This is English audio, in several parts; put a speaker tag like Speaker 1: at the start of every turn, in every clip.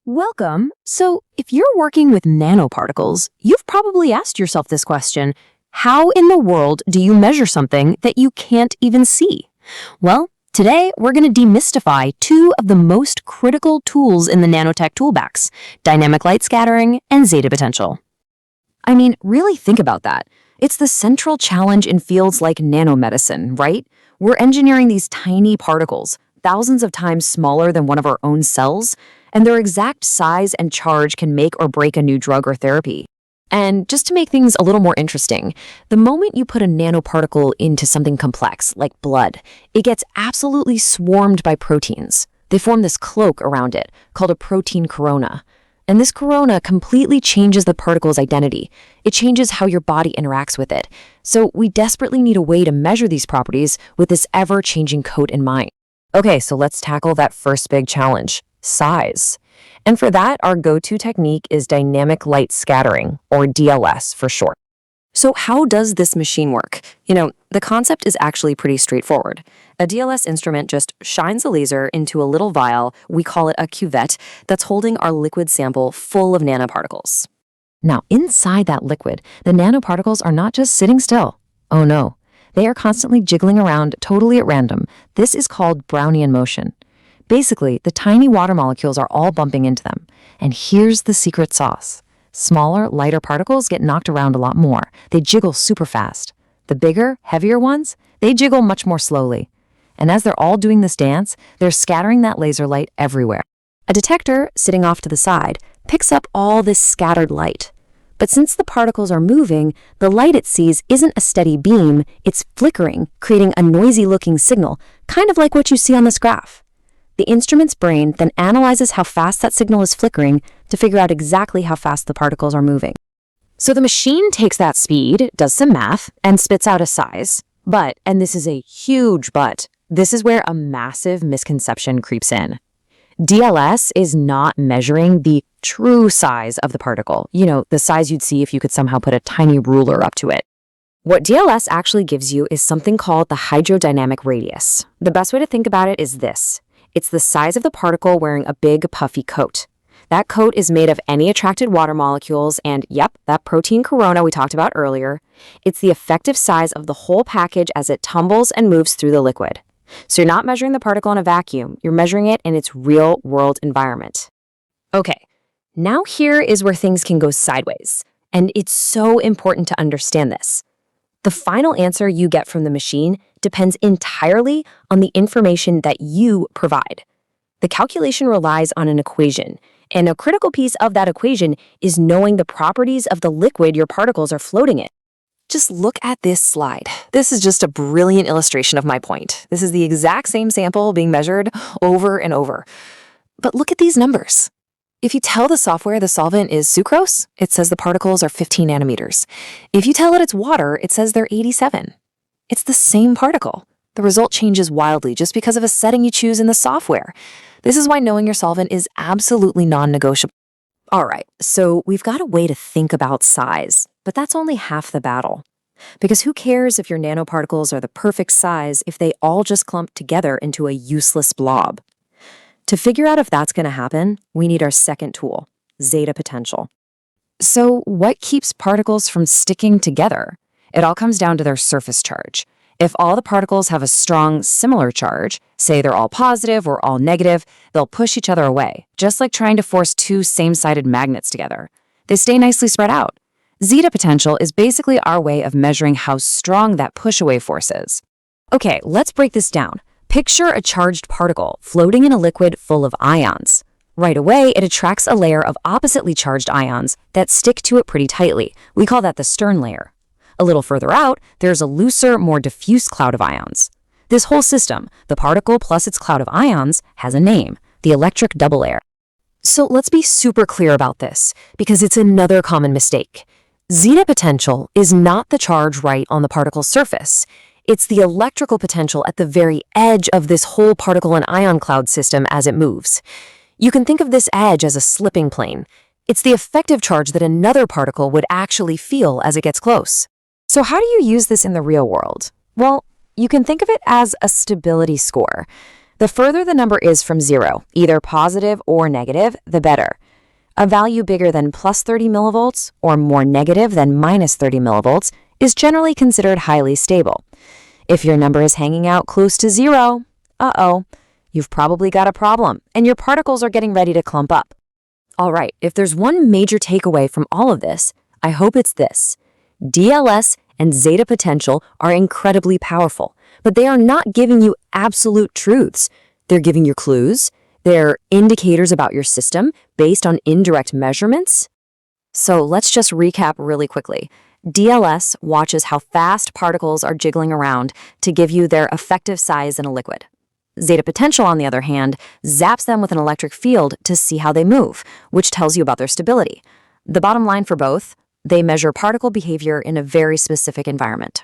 Speaker 1: Welcome. So, if you're working with nanoparticles, you've probably asked yourself this question: how in the world do you measure something that you can't even see? Well, today we're going to demystify two of the most critical tools in the nanotech toolbox: dynamic light scattering and Zeta potential. I mean, really think about that. It's the central challenge in fields like nanomedicine, right? We're engineering these tiny particles, thousands of times smaller than one of our own cells, and their exact size and charge can make or break a new drug or therapy. And just to make things a little more interesting, the moment you put a nanoparticle into something complex, like blood, it gets absolutely swarmed by proteins. They form this cloak around it, called a protein corona. And this corona completely changes the particle's identity. It changes how your body interacts with it. So we desperately need a way to measure these properties with this ever-changing coat in mind. Okay, so let's tackle that first big challenge: size. And for that, our go-to technique is dynamic light scattering, or DLS for short. So how does this machine work? The concept is actually pretty straightforward. A DLS instrument just shines a laser into a little vial, we call it a cuvette, that's holding our liquid sample full of nanoparticles. Now, inside that liquid, the nanoparticles are not just sitting still. Oh no, they are constantly jiggling around totally at random. This is called Brownian motion. Basically, the tiny water molecules are all bumping into them. And here's the secret sauce. Smaller, lighter particles get knocked around a lot more. They jiggle super fast. The bigger, heavier ones, they jiggle much more slowly. And as they're all doing this dance, they're scattering that laser light everywhere. A detector, sitting off to the side, picks up all this scattered light. But since the particles are moving, the light it sees isn't a steady beam, it's flickering, creating a noisy-looking signal, kind of like what you see on this graph. The instrument's brain then analyzes how fast that signal is flickering to figure out exactly how fast the particles are moving. So the machine takes that speed, does some math, and spits out a size. But, and this is a huge but, this is where a massive misconception creeps in. DLS is not measuring the true size of the particle, the size you'd see if you could somehow put a tiny ruler up to it. What DLS actually gives you is something called the hydrodynamic radius. The best way to think about it is this. It's the size of the particle wearing a big, puffy coat. That coat is made of any attracted water molecules and, yep, that protein corona we talked about earlier. It's the effective size of the whole package as it tumbles and moves through the liquid. So you're not measuring the particle in a vacuum, you're measuring it in its real-world environment. Okay, now here is where things can go sideways, and it's so important to understand this. The final answer you get from the machine depends entirely on the information that you provide. The calculation relies on an equation, and a critical piece of that equation is knowing the properties of the liquid your particles are floating in. Just look at this slide. This is just a brilliant illustration of my point. This is the exact same sample being measured over and over. But look at these numbers. If you tell the software the solvent is sucrose, it says the particles are 15 nanometers. If you tell it it's water, it says they're 87. It's the same particle. The result changes wildly just because of a setting you choose in the software. This is why knowing your solvent is absolutely non-negotiable. All right, so we've got a way to think about size, but that's only half the battle. Because who cares if your nanoparticles are the perfect size if they all just clump together into a useless blob? To figure out if that's going to happen, we need our second tool, Zeta Potential. So what keeps particles from sticking together? It all comes down to their surface charge. If all the particles have a strong, similar charge, say they're all positive or all negative, they'll push each other away, just like trying to force two same-sided magnets together. They stay nicely spread out. Zeta potential is basically our way of measuring how strong that push-away force is. Okay, let's break this down. Picture a charged particle floating in a liquid full of ions. Right away, it attracts a layer of oppositely charged ions that stick to it pretty tightly. We call that the Stern layer. A little further out, there's a looser, more diffuse cloud of ions. This whole system, the particle plus its cloud of ions, has a name, the electric double layer. So let's be super clear about this, because it's another common mistake. Zeta potential is not the charge right on the particle's surface. It's the electrical potential at the very edge of this whole particle and ion cloud system as it moves. You can think of this edge as a slipping plane. It's the effective charge that another particle would actually feel as it gets close. So how do you use this in the real world? Well, you can think of it as a stability score.
Speaker 2: The further the number is from zero, either positive or negative, the better. A value bigger than plus 30 millivolts or more negative than minus 30 millivolts is generally considered highly stable. If your number is hanging out close to zero, you've probably got a problem and your particles are getting ready to clump up. All right, if there's one major takeaway from all of this, I hope it's this. DLS and Zeta Potential are incredibly powerful, but they are not giving you absolute truths. They're giving you clues. They're indicators about your system based on indirect measurements. So let's just recap really quickly. DLS watches how fast particles are jiggling around to give you their effective size in a liquid. Zeta Potential, on the other hand, zaps them with an electric field to see how they move, which tells you about their stability. The bottom line for both, they measure particle behavior in a very specific environment.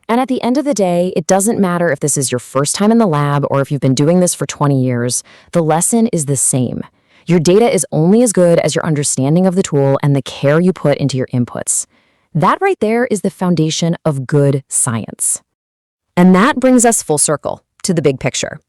Speaker 2: And at the end of the day, it doesn't matter if this is your first time in the lab or if you've been doing this for 20 years, the lesson is the same. Your data is only as good as your understanding of the tool and the care you put into your inputs. That right there is the foundation of good science. And that brings us full circle to the big picture.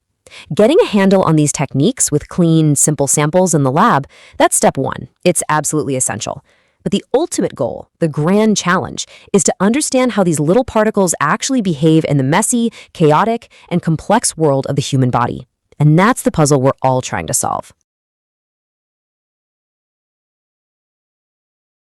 Speaker 2: Getting a handle on these techniques with clean, simple samples in the lab, that's step one. It's absolutely essential. But the ultimate goal, the grand challenge, is to understand how these little particles actually behave in the messy, chaotic, and complex world of the human body. And that's the puzzle we're all trying to solve.